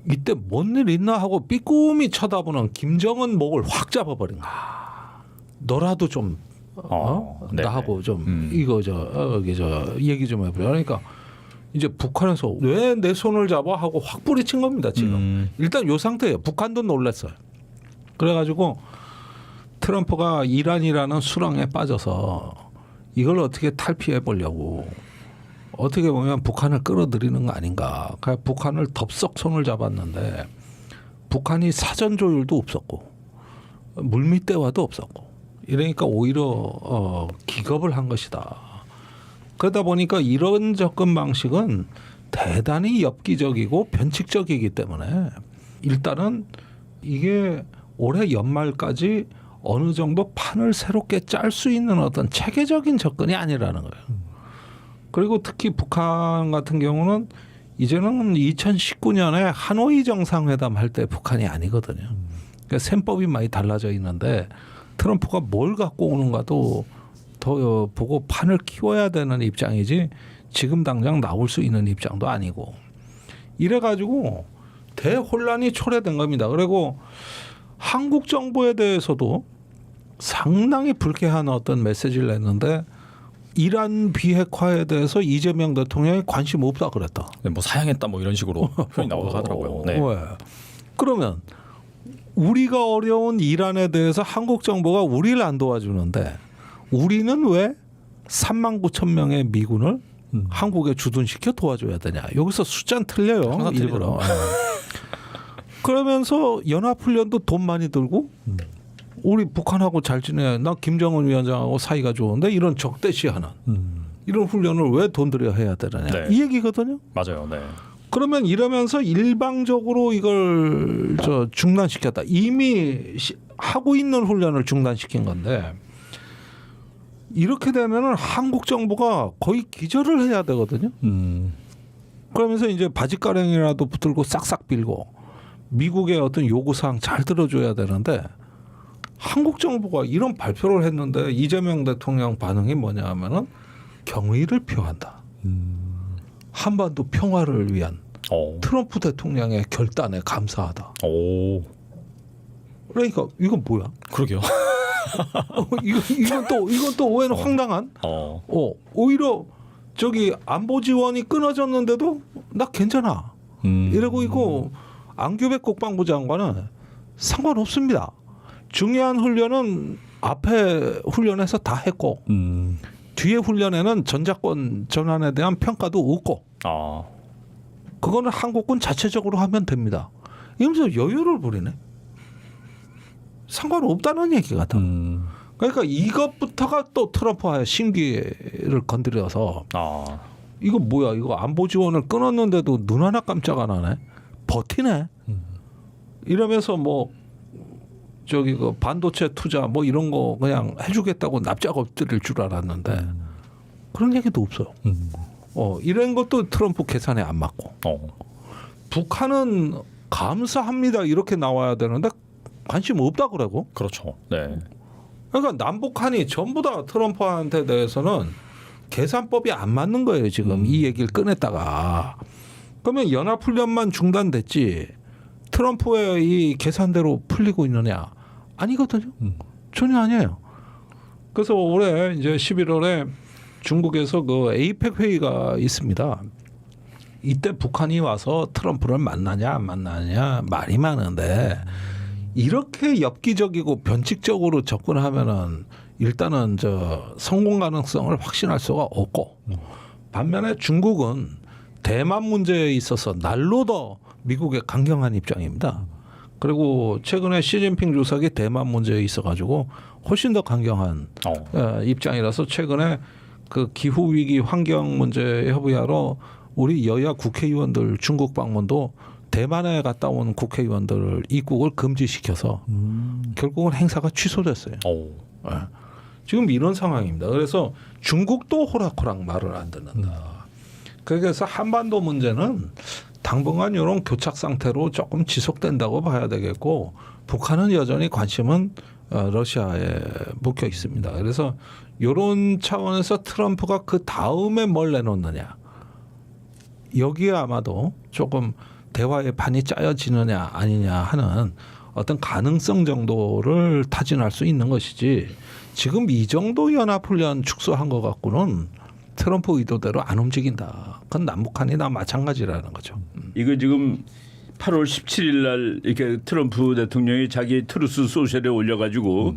이때 뭔 일 있나 하고 삐꾸미 쳐다보는 김정은 목을 확 잡아버린 거야. 너라도 좀 나하고 좀 이거 여기 얘기 좀 해보려. 그러니까 이제 북한에서 왜 내 손을 잡아 하고 확 뿌리친 겁니다. 지금 일단 요 상태예요. 북한도 놀랐어요. 그래가지고 트럼프가 이란이라는 수렁에 빠져서 이걸 어떻게 탈피해 보려고 어떻게 보면 북한을 끌어들이는 거 아닌가. 그러니까 북한을 덥석 손을 잡았는데 북한이 사전 조율도 없었고 물밑 대화도 없었고 이러니까 오히려 기겁을 한 것이다. 그러다 보니까 이런 접근 방식은 대단히 엽기적이고 변칙적이기 때문에 일단은 이게 올해 연말까지 어느 정도 판을 새롭게 짤 수 있는 어떤 체계적인 접근이 아니라는 거예요. 그리고 특히 북한 같은 경우는 이제는 2019년에 하노이 정상회담 할 때 북한이 아니거든요. 그러니까 셈법이 많이 달라져 있는데 트럼프가 뭘 갖고 오는가도 더 보고 판을 키워야 되는 입장이지 지금 당장 나올 수 있는 입장도 아니고 이래가지고 대혼란이 초래된 겁니다. 그리고 한국 정부에 대해서도 상당히 불쾌한 어떤 메시지를 냈는데 이란 비핵화에 대해서 이재명 대통령이 관심 없다 그랬다. 네, 뭐 사양했다 뭐 이런 식으로 표현이 나오고 하더라고요. 네. 왜? 그러면 우리가 어려운 이란에 대해서 한국 정부가 우리를 안 도와주는데 우리는 왜 3만 9천 명의 미군을 한국에 주둔시켜 도와줘야 되냐. 여기서 숫자는 틀려요. 일부러. 그러면서 연합훈련도 돈 많이 들고 우리 북한하고 잘 지내. 나 김정은 위원장하고 사이가 좋은데 이런 적대시하는 이런 훈련을 왜 돈 들여 해야 되느냐. 네. 이 얘기거든요. 맞아요. 네. 그러면 이러면서 일방적으로 이걸 중단시켰다. 이미 하고 있는 훈련을 중단시킨 건데 이렇게 되면은 한국 정부가 거의 기절을 해야 되거든요. 그러면서 이제 바짓가랑이라도 붙들고 싹싹 빌고 미국의 어떤 요구사항 잘 들어줘야 되는데 한국 정부가 이런 발표를 했는데 이재명 대통령 반응이 뭐냐 하면은 경의를 표한다. 한반도 평화를 위한 트럼프 대통령의 결단에 감사하다. 오. 그러니까 이건 뭐야? 그러게요. 이건 또 오해는 황당한. 오히려 저기 안보 지원이 끊어졌는데도 나 괜찮아. 이러고 있고 안규백 국방부 장관은 상관없습니다. 중요한 훈련은 앞에 훈련에서 다 했고 뒤에 훈련에는 전작권 전환에 대한 평가도 없고 그거는 한국군 자체적으로 하면 됩니다. 이러면서 여유를 부리네. 상관없다는 얘기 같아. 그러니까 이것부터가 또 트럼프와의 신기를 건드려서 이거 뭐야, 이거 안보 지원을 끊었는데도 눈 하나 깜짝 안 하네. 버티네. 이러면서 뭐 저기 그 반도체 투자 뭐 이런 거 그냥 해주겠다고 납작 엎드릴 줄 알았는데 그런 얘기도 없어요. 이런 것도 트럼프 계산에 안 맞고. 북한은 감사합니다 이렇게 나와야 되는데 관심 없다 그러고. 그렇죠. 네. 그러니까 남북한이 전부 다 트럼프한테 대해서는 계산법이 안 맞는 거예요. 지금 이 얘기를 꺼냈다가. 그러면 연합훈련만 중단됐지 트럼프의 이 계산대로 풀리고 있느냐? 아니거든요. 전혀 아니에요. 그래서 올해 이제 11월에 중국에서 그 에이펙 회의가 있습니다. 이때 북한이 와서 트럼프를 만나냐 안 만나냐 말이 많은데 이렇게 엽기적이고 변칙적으로 접근하면은 일단은 저 성공 가능성을 확신할 수가 없고 반면에 중국은 대만 문제에 있어서 날로 더 미국에 강경한 입장입니다. 그리고 최근에 시진핑 주석이 대만 문제에 있어가지고 훨씬 더 강경한 입장이라서 최근에 그 기후 위기 환경 문제 협의하러 우리 여야 국회의원들 중국 방문도 대만에 갔다 온 국회의원들 입국을 금지시켜서 결국은 행사가 취소됐어요. 네. 지금 이런 상황입니다. 그래서 중국도 호락호락 말을 안 듣는다. 그래서 한반도 문제는 당분간 이런 교착 상태로 조금 지속된다고 봐야 되겠고 북한은 여전히 관심은 러시아에 묶여 있습니다. 그래서 이런 차원에서 트럼프가 그 다음에 뭘 내놓느냐 여기에 아마도 조금 대화의 판이 짜여지느냐 아니냐 하는 어떤 가능성 정도를 타진할 수 있는 것이지 지금 이 정도 연합훈련 축소한 것 갖고는 트럼프 의도대로 안 움직인다. 그건 남북한이나 마찬가지라는 거죠. 이거 지금 8월 17일 날 이렇게 트럼프 대통령이 자기 트루스 소셜에 올려가지고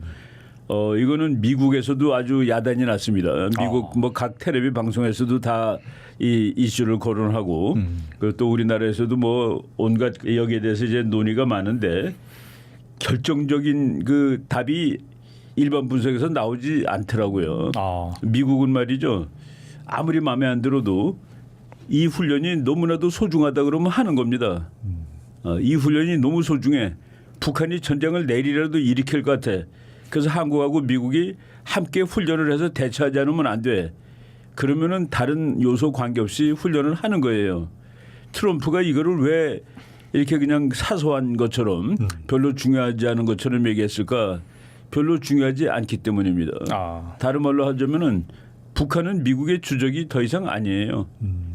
이거는 미국에서도 아주 야단이 났습니다. 미국 뭐 각 텔레비 방송에서도 다 이 이슈를 거론하고 그리고 또 우리나라에서도 뭐 온갖 여기에 대해서 이제 논의가 많은데 결정적인 그 답이 일반 분석에서 나오지 않더라고요. 미국은 말이죠. 아무리 마음에 안 들어도 이 훈련이 너무나도 소중하다 그러면 하는 겁니다. 이 훈련이 너무 소중해. 북한이 전쟁을 내리라도 일으킬 것 같아. 그래서 한국하고 미국이 함께 훈련을 해서 대처하지 않으면 안 돼. 그러면은 다른 요소 관계없이 훈련을 하는 거예요. 트럼프가 이거를 왜 이렇게 그냥 사소한 것처럼 별로 중요하지 않은 것처럼 얘기했을까? 별로 중요하지 않기 때문입니다. 다른 말로 하자면은 북한은 미국의 주적이 더 이상 아니에요.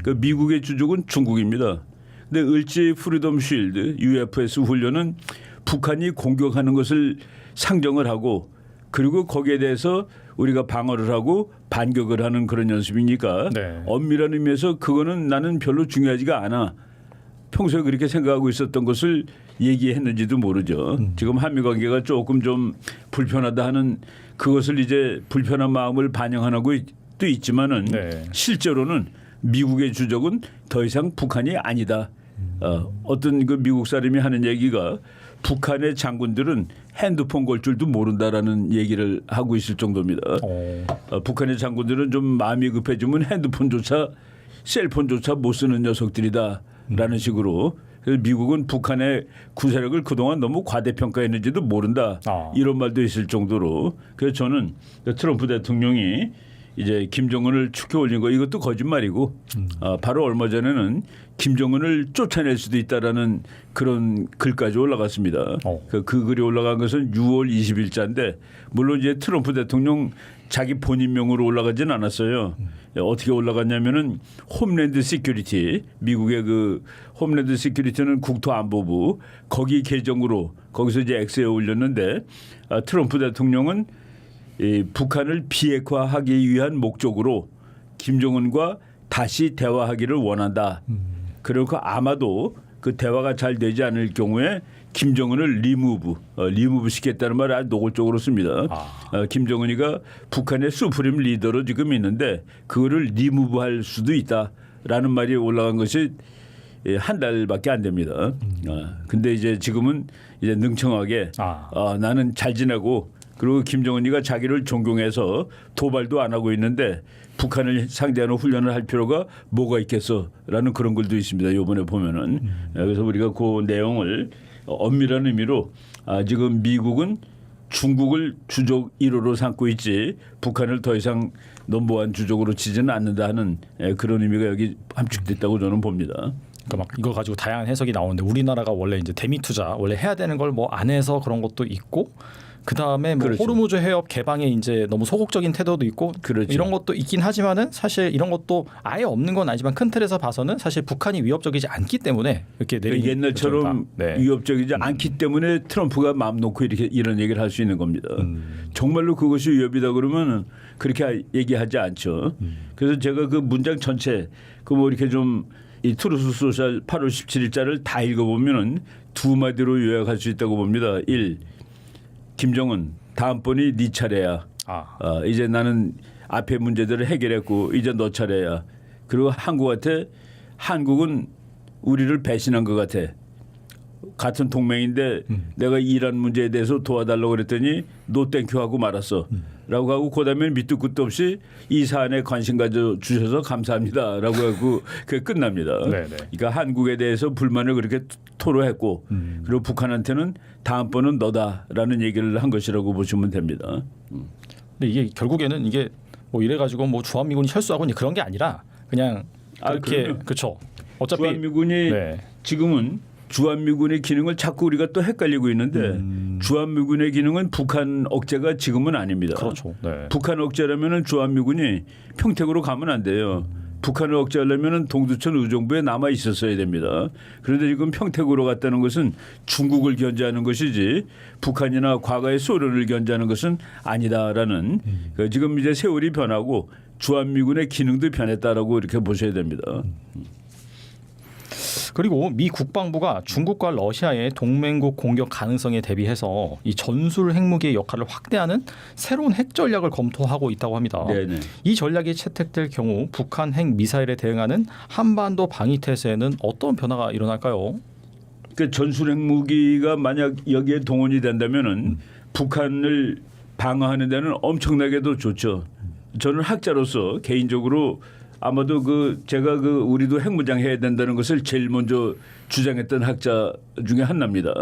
그 미국의 주적은 중국입니다. 근데 을지 프리덤 쉴드 UFS 훈련은 북한이 공격하는 것을 상정을 하고 그리고 거기에 대해서 우리가 방어를 하고 반격을 하는 그런 연습이니까 엄밀한 의미에서 그거는 나는 별로 중요하지가 않아. 평소에 그렇게 생각하고 있었던 것을 얘기했는지도 모르죠. 지금 한미 관계가 조금 좀 불편하다 하는 그것을 이제 불편한 마음을 반영하고 또 있지만은 실제로는 미국의 주적은 더 이상 북한이 아니다. 어떤 그 미국 사람이 하는 얘기가 북한의 장군들은 핸드폰 걸 줄도 모른다라는 얘기를 하고 있을 정도입니다. 북한의 장군들은 좀 마음이 급해지면 핸드폰조차 셀폰조차 못 쓰는 녀석들이다라는 식으로 그래서 미국은 북한의 구세력을 그동안 너무 과대평가했는지도 모른다. 이런 말도 있을 정도로 그래서 저는 트럼프 대통령이 이제 김정은을 축해 올린 거 이것도 거짓말이고 바로 얼마 전에는 김정은을 쫓아낼 수도 있다라는 그런 글까지 올라갔습니다. 그 글이 올라간 것은 6월 20일자인데 물론 이제 트럼프 대통령 자기 본인명으로 올라가진 않았어요. 어떻게 올라갔냐면은 홈랜드 시큐리티 미국의 그 홈랜드 시큐리티는 국토안보부 거기 계정으로 거기서 이제 X에 올렸는데 트럼프 대통령은 이 북한을 비핵화하기 위한 목적으로 김정은과 다시 대화하기를 원한다. 그리고 아마도 그 대화가 잘 되지 않을 경우에 김정은을 리무브 시켰다는 말을 아주 노골적으로 씁니다. 김정은이가 북한의 수프림 리더로 지금 있는데 그거를 리무브할 수도 있다라는 말이 올라간 것이 한 달밖에 안 됩니다. 근데 이제 지금은 이제 능청하게 나는 잘 지내고 그리고 김정은이가 자기를 존경해서 도발도 안 하고 있는데 북한을 상대하는 훈련을 할 필요가 뭐가 있겠어라는 그런 글도 있습니다. 이번에 보면은 그래서 우리가 그 내용을 엄밀한 의미로 지금 미국은 중국을 주적 1호로 삼고 있지 북한을 더 이상 넘버원 주적으로 치지는 않는다 하는 그런 의미가 여기 함축됐다고 저는 봅니다. 그러니까 막 이거 가지고 다양한 해석이 나오는데 우리나라가 원래 이제 대미 투자 원래 해야 되는 걸 뭐 안 해서 그런 것도 있고 그 다음에 뭐 그렇죠. 호르무즈 해협 개방에 이제 너무 소극적인 태도도 있고 그렇죠. 이런 것도 있긴 하지만은 사실 이런 것도 아예 없는 건 아니지만 큰 틀에서 봐서는 사실 북한이 위협적이지 않기 때문에 이렇게 내리는 옛날처럼 네. 위협적이지 않기 때문에 트럼프가 마음 놓고 이렇게 이런 얘기를 할 수 있는 겁니다. 정말로 그것이 위협이다 그러면 그렇게 얘기하지 않죠. 그래서 제가 그 문장 전체 그 뭐 이렇게 좀 이 트루스 소셜 8월 17일자를 다 읽어보면은 두 마디로 요약할 수 있다고 봅니다. 1. 김정은 다음번이 네 차례야. 이제 나는 앞에 문제들을 해결했고 이제 너 차례야. 그리고 한국한테 한국은 우리를 배신한 것 같아. 같은 동맹인데 내가 이란 문제에 대해서 도와달라고 그랬더니 노 땡큐 하고 말았어. 라고 하고 그다음에 밑도 끝도 없이 이 사안에 관심 가져주셔서 감사합니다. 라고 하고 그게 끝납니다. 네네. 그러니까 한국에 대해서 불만을 그렇게 토로했고 그리고 북한한테는 다음번은 너다라는 얘기를 한 것이라고 보시면 됩니다. 근데 이게 결국에는 이게 뭐 이래가지고 뭐 주한미군이 철수하고 이제 그런 게 아니라 그냥 그렇게 그렇죠. 어차피 주한미군이 네. 지금은 주한미군의 기능을 자꾸 우리가 또 헷갈리고 있는데 주한미군의 기능은 북한 억제가 지금은 아닙니다. 그렇죠. 네. 북한 억제라면은 주한미군이 평택으로 가면 안 돼요. 북한을 억제하려면은 동두천 의정부에 남아 있었어야 됩니다. 그런데 지금 평택으로 갔다는 것은 중국을 견제하는 것이지 북한이나 과거의 소련을 견제하는 것은 아니다라는 지금 이제 세월이 변하고 주한미군의 기능도 변했다라고 이렇게 보셔야 됩니다. 그리고 미 국방부가 중국과 러시아의 동맹국 공격 가능성에 대비해서 이 전술 핵무기의 역할을 확대하는 새로운 핵 전략을 검토하고 있다고 합니다. 네네. 이 전략이 채택될 경우 북한 핵 미사일에 대응하는 한반도 방위 태세에는 어떤 변화가 일어날까요? 그 전술 핵무기가 만약 여기에 동원이 된다면은 북한을 방어하는 데는 엄청나게도 좋죠. 저는 학자로서 개인적으로 아마도 제가 우리도 핵무장 해야 된다는 것을 제일 먼저 주장했던 학자 중에 하나입니다.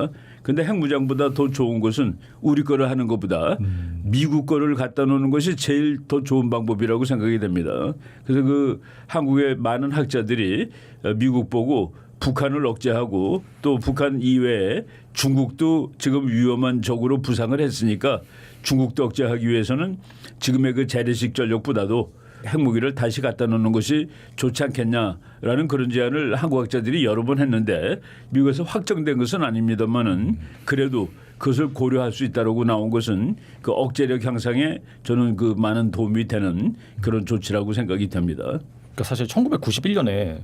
그런데 핵무장보다 더 좋은 것은 우리 거를 하는 것보다 미국 거를 갖다 놓는 것이 제일 더 좋은 방법이라고 생각이 됩니다. 그래서 한국의 많은 학자들이 미국 보고 북한을 억제하고 또 북한 이외에 중국도 지금 위험한 적으로 부상을 했으니까 중국도 억제하기 위해서는 지금의 재래식 전력보다도 핵무기를 다시 갖다 놓는 것이 좋지 않겠냐라는 그런 제안을 한국 학자들이 여러 번 했는데 미국에서 확정된 것은 아닙니다만은 그래도 그것을 고려할 수 있다라고 나온 것은 그 억제력 향상에 저는 많은 도움이 되는 그런 조치라고 생각이 됩니다. 그러니까 사실 1991년에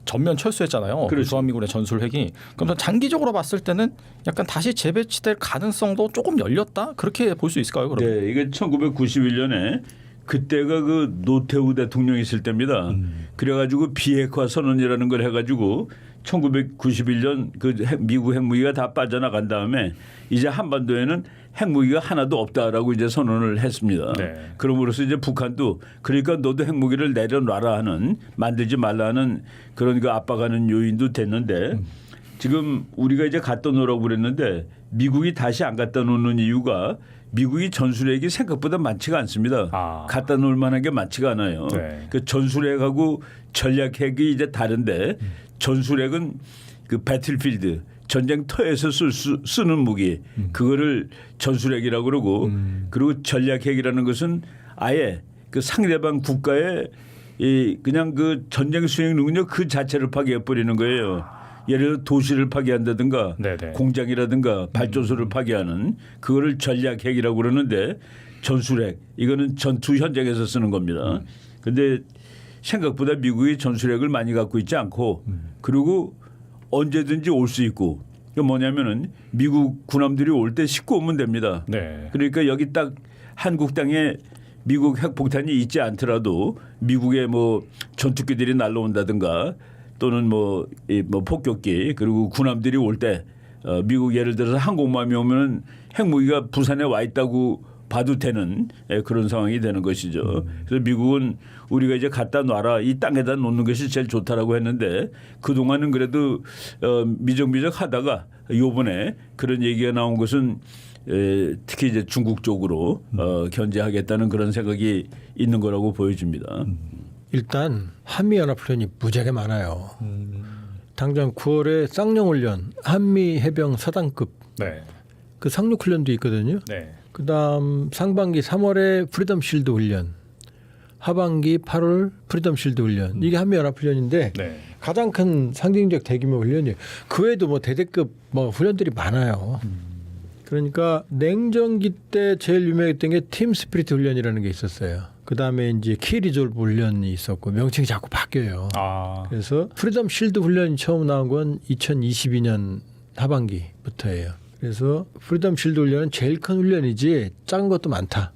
전면 철수했잖아요. 그렇죠. 주한미군의 전술핵이. 그럼 장기적으로 봤을 때는 약간 다시 재배치될 가능성도 조금 열렸다 그렇게 볼 수 있을까요? 그러면? 네, 이게 1991년에 그때가 노태우 대통령이 있을 때입니다. 그래가지고 비핵화 선언이라는 걸 해가지고 1991년 미국 핵무기가 다 빠져나간 다음에 이제 한반도에는 핵무기가 하나도 없다라고 이제 선언을 했습니다. 네. 그럼으로써 이제 북한도 그러니까 너도 핵무기를 내려놔라 하는 만들지 말라 하는 그런 압박하는 요인도 됐는데 지금 우리가 이제 갖다 놓으라고 그랬는데 미국이 다시 안 갖다 놓는 이유가 미국이 전술핵이 생각보다 많지가 않습니다. 갖다 놓을 만한 게 많지가 않아요. 네. 그 전술핵하고 전략핵이 이제 다른데 전술핵은 배틀필드 전쟁터에서 쓰는 무기 그거를 전술핵이라고 그러고 그리고 전략핵이라는 것은 아예 상대방 국가의 그냥 전쟁 수행 능력 그 자체를 파괴해 버리는 거예요. 예를 들어 도시를 파괴한다든가 네네. 공장이라든가 발전소를 파괴하는 그거를 전략핵이라고 그러는데 전술핵 이거는 전투 현장에서 쓰는 겁니다. 근데 생각보다 미국이 전술핵을 많이 갖고 있지 않고 그리고 언제든지 올 수 있고 이게 뭐냐면은 미국 군함들이 올 때 싣고 오면 됩니다. 네. 그러니까 여기 딱 한국 땅에 미국 핵폭탄이 있지 않더라도 미국의 뭐 전투기들이 날라온다든가 또는 뭐 폭격기 그리고 군함들이 올 때 미국 예를 들어서 항공모함이 오면 핵무기가 부산에 와 있다고 봐도 되는 그런 상황이 되는 것이죠. 그래서 미국은 우리가 이제 갖다 놔라 이 땅에다 놓는 것이 제일 좋다라고 했는데 그동안은 그래도 미적미적 하다가 요번에 그런 얘기가 나온 것은 특히 이제 중국 쪽으로 견제하겠다는 그런 생각이 있는 거라고 보여집니다. 일단 한미연합훈련이 무지하게 많아요. 당장 9월에 쌍용훈련 한미 해병 사단급 네. 그 상륙훈련도 있거든요. 네. 그다음 상반기 3월에 프리덤 실드 훈련, 하반기 8월 프리덤 실드 훈련 이게 한미연합훈련인데 네. 가장 큰 상징적 대규모 훈련이에요. 그 외에도 뭐 대대급 뭐 훈련들이 많아요. 그러니까 냉전기 때 제일 유명했던 게 팀 스피리트 훈련이라는 게 있었어요. 그다음에 이제 키 리졸브 훈련이 있었고 명칭이 자꾸 바뀌어요. 아. 그래서 프리덤 실드 훈련이 처음 나온 건 2022년 하반기부터예요. 그래서 프리덤 실드 훈련은 제일 큰 훈련이지 작은 것도 많다.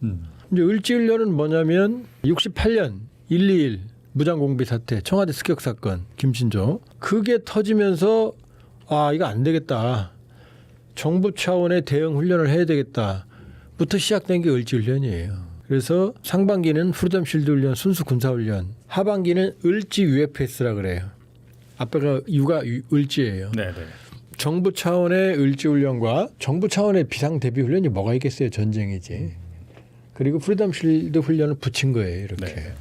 이제 을지 훈련은 뭐냐면 68년 121 무장공비 사태 청와대 습격 사건 김신조 그게 터지면서 아 이거 안 되겠다. 정부 차원의 대응 훈련을 해야 되겠다부터 시작된 게 을지 훈련이에요. 그래서 상반기는 프리덤 실드 훈련 순수 군사 훈련, 하반기는 을지 UFS라 그래요. 앞에가 유가 을지예요. 네, 네. 정부 차원의 을지 훈련과 정부 차원의 비상 대비 훈련이 뭐가 있겠어요? 전쟁이지. 그리고 프리덤 실드 훈련을 붙인 거예요. 이렇게. 네.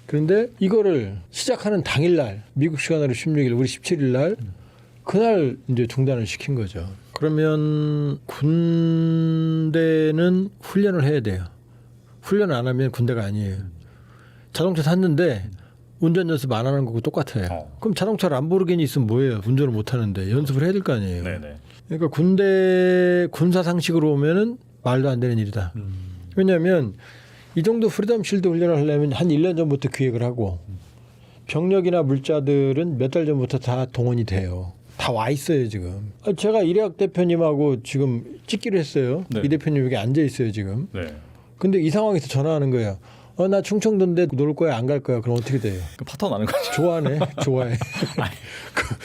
그런데 이거를 시작하는 당일날 미국 시간으로 16일 우리 17일 날 그날 이제 중단을 시킨 거죠. 그러면 군대는 훈련을 해야 돼요. 훈련 안 하면 군대가 아니에요. 자동차 샀는데 운전 연습 안 하는 거고 똑같아요. 그럼 자동차 람보르기니 있으면 뭐예요? 운전을 못 하는데 연습을 해야 될 거 아니에요. 네네. 그러니까 군대 군사 상식으로 오면은 말도 안 되는 일이다. 왜냐하면 이 정도 프리덤 실드 훈련을 하려면 한 1년 전부터 기획을 하고 병력이나 물자들은 몇 달 전부터 다 동원이 돼요. 다 와 있어요 지금. 제가 이래학 대표님하고 지금 찍기로 했어요. 네. 이 대표님 여기 앉아 있어요 지금. 네. 근데 이 상황에서 전화하는 거예요. 나 충청도인데 놀 거야 안 갈 거야. 그럼 어떻게 돼요? 그 파토 나는 거죠. 좋아하네. 좋아해.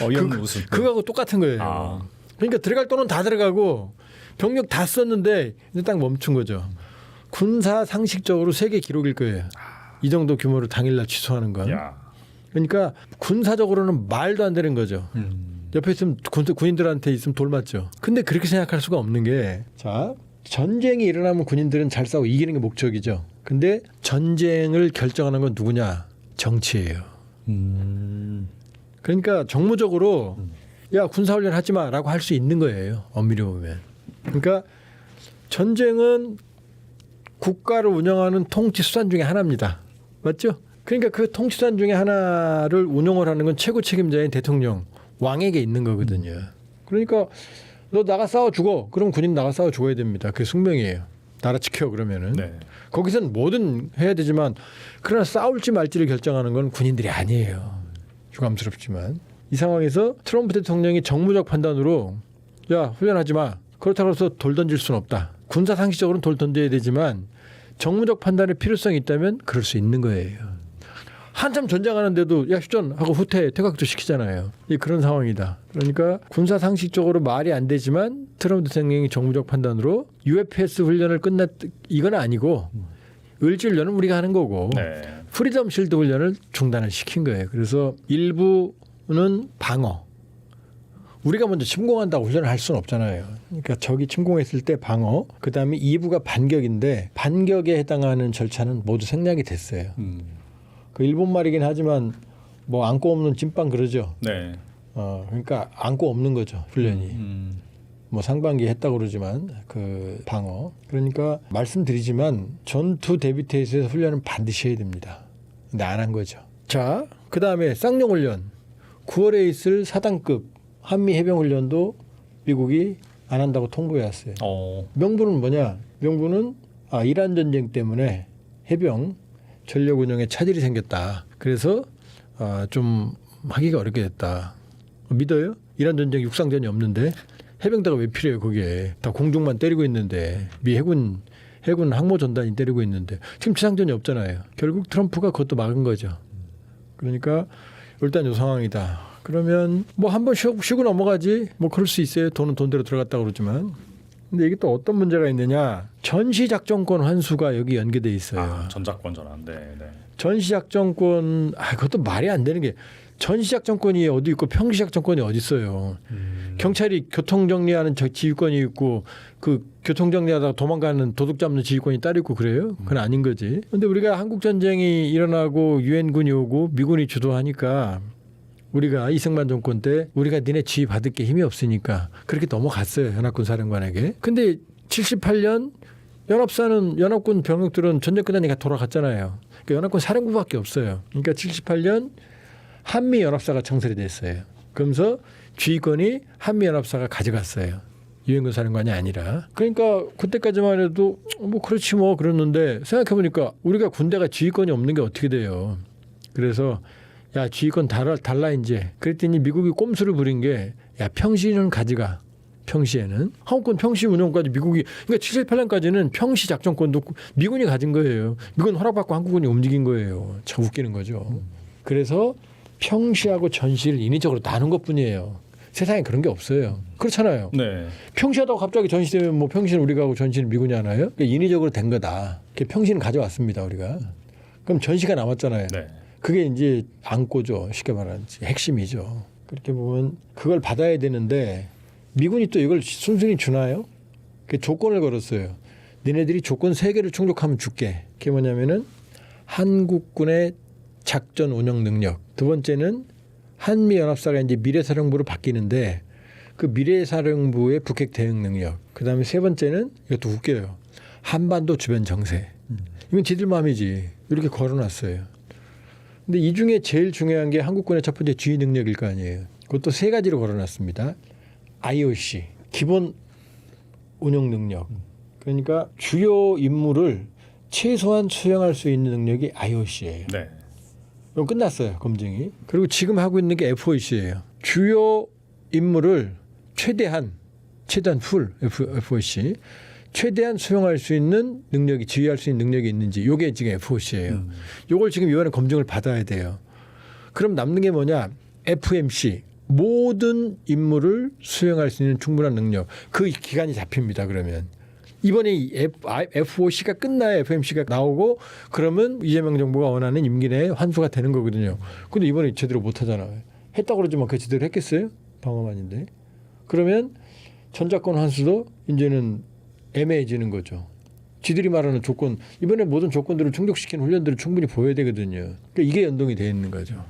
어이없는 웃음. 그거하고 똑같은 거예요. 아. 그러니까 들어갈 돈은 다 들어가고 병력 다 썼는데 이제 딱 멈춘 거죠. 군사 상식적으로 세계 기록일 거예요. 이 정도 규모로 당일날 취소하는 건. 야. 그러니까 군사적으로는 말도 안 되는 거죠. 옆에 있으면 군인들한테 있으면 돌 맞죠. 근데 그렇게 생각할 수가 없는 게 자 전쟁이 일어나면 군인들은 잘 싸우고 이기는 게 목적이죠. 근데 전쟁을 결정하는 건 누구냐? 정치예요. 그러니까 정무적으로 야 군사훈련 하지 마라고 할 수 있는 거예요. 엄밀히 보면. 그러니까 전쟁은 국가를 운영하는 통치 수단 중에 하나입니다. 맞죠? 그러니까 그 통치 수단 중에 하나를 운영을 하는 건 최고 책임자인 대통령, 왕에게 있는 거거든요. 그러니까 너 나가 싸워 죽어. 그럼 군인 나가 싸워 죽어야 됩니다. 그게 숙명이에요. 나라 지켜 그러면은. 네. 거기선 뭐든 해야 되지만 그러나 싸울지 말지를 결정하는 건 군인들이 아니에요. 유감스럽지만. 이 상황에서 트럼프 대통령이 정무적 판단으로 야 훈련하지 마. 그렇다고 해서 돌 던질 수는 없다. 군사 상식적으로는 돌 던져야 되지만 정무적 판단의 필요성이 있다면 그럴 수 있는 거예요. 한참 전쟁하는데도 야 휴전하고 후퇴 퇴각도 시키잖아요. 그런 상황이다. 그러니까 군사 상식적으로 말이 안 되지만 트럼프 대통령이 정무적 판단으로 UFS 훈련을 끝냈 이건 아니고 을지 훈련은 우리가 하는 거고 네. 프리덤 실드 훈련을 중단을 시킨 거예요. 그래서 일부는 방어. 우리가 먼저 침공한다고 훈련을 할 수는 없잖아요. 그러니까 적이 침공했을 때 방어. 그다음에 2부가 반격인데 반격에 해당하는 절차는 모두 생략이 됐어요. 그 일본 말이긴 하지만 뭐 안고 없는 찐빵 그러죠. 네. 그러니까 안고 없는 거죠 훈련이. 뭐 상반기에 했다고 그러지만 그 방어. 그러니까 말씀드리지만 전투 대비태세에서 훈련은 반드시 해야 됩니다. 근데 안 한 거죠. 자, 그 다음에 쌍용훈련 9월에 있을 4단급 한미 해병훈련도 미국이 안 한다고 통보해 왔어요. 명분은 뭐냐? 명분은 이란 전쟁 때문에 해병 전력 운영에 차질이 생겼다. 그래서 좀 하기가 어렵게 됐다. 믿어요? 이란 전쟁 육상전이 없는데 해병대가 왜 필요해요? 거기에 다 공중만 때리고 있는데 미 해군 항모 전단이 때리고 있는데 지금 지상전이 없잖아요. 결국 트럼프가 그것도 막은 거죠. 그러니까 일단 이 상황이다. 그러면 뭐 한번 쉬고 넘어가지. 뭐 그럴 수 있어요. 돈은 돈대로 들어갔다고 그러지만. 근데 이게 또 어떤 문제가 있느냐. 전시작전권 환수가 여기 연계돼 있어요. 전작권 전환. 네. 전시작전권 그것도 말이 안 되는 게 전시작전권이 어디 있고 평시작전권이 어디 있어요. 경찰이 교통정리하는 지휘권이 있고 그 교통정리하다가 도망가는 도둑 잡는 지휘권이 따로 있고 그래요? 그건 아닌 거지. 근데 우리가 한국전쟁이 일어나고 유엔군이 오고 미군이 주도하니까 우리가 이승만 정권 때 우리가 니네 지휘 받을 게 힘이 없으니까 그렇게 넘어갔어요. 연합군 사령관에게. 근데 78년 연합군 병력들은 전쟁 끝나니까 돌아갔잖아요. 그러니까 연합군 사령부밖에 없어요. 그러니까 78년 한미연합사가 창설이 됐어요. 그러면서 지휘권이 한미연합사가 가져갔어요. 유엔군 사령관이 아니라. 그러니까 그때까지만 해도 뭐 그렇지 뭐 그랬는데 생각해보니까 우리가 군대가 지휘권이 없는 게 어떻게 돼요. 그래서 야 지휘권 달라 이제. 그랬더니 미국이 꼼수를 부린 게 야 평시는 가져가. 평시에는 한국군 평시 운영까지 미국이 그러니까 78년까지는 평시 작전권도 미군이 가진 거예요. 미군 허락받고 한국군이 움직인 거예요. 참 웃기는 거죠. 그래서 평시하고 전시를 인위적으로 나눈 것뿐이에요. 세상에 그런 게 없어요. 그렇잖아요. 네. 평시하다가 갑자기 전시되면 뭐 평시는 우리가 하고 전시는 미군이 하나요? 그러니까 인위적으로 된 거다. 평시는 가져왔습니다 우리가. 그럼 전시가 남았잖아요. 네. 그게 이제 안고죠. 쉽게 말하는 핵심이죠. 그렇게 보면 그걸 받아야 되는데 미군이 또 이걸 순순히 주나요? 그 조건을 걸었어요. 니네들이 조건 3개를 충족하면 줄게. 그게 뭐냐면은 한국군의 작전 운영 능력. 두 번째는 한미연합사가 이제 미래사령부로 바뀌는데 그 미래사령부의 북핵 대응 능력. 그다음에 세 번째는 이것도 웃겨요. 한반도 주변 정세. 이건 지들 마음이지. 이렇게 걸어놨어요. 근데 이 중에 제일 중요한 게 한국군의 첫 번째 지휘 능력일 거 아니에요. 그것도 3가지로 걸어놨습니다. IOC, 기본 운영 능력. 그러니까 주요 임무를 최소한 수행할 수 있는 능력이 IOC예요. 네. 그럼 끝났어요, 검증이. 그리고 지금 하고 있는 게 FOC예요. 주요 임무를 최대한 풀 FOC 최대한 수용할 수 있는 능력이 지휘할 수 있는 능력이 있는지 요게 지금 FOC예요. 요걸 지금 이번에 검증을 받아야 돼요. 그럼 남는 게 뭐냐? FMC 모든 임무를 수행할 수 있는 충분한 능력. 그 기간이 잡힙니다. 그러면 이번에 FOC가 끝나야 FMC가 나오고 그러면 이재명 정부가 원하는 임기 내에 환수가 되는 거거든요. 근데 이번에 제대로 못 하잖아요. 했다고 그러지만 그 제대로 했겠어요? 방어만인데. 그러면 전작권 환수도 이제는 애매해지는 거죠. 지들이 말하는 조건 이번에 모든 조건들을 충족시키는 훈련들을 충분히 보여야 되거든요. 그러니까 이게 연동이 되어 있는 거죠.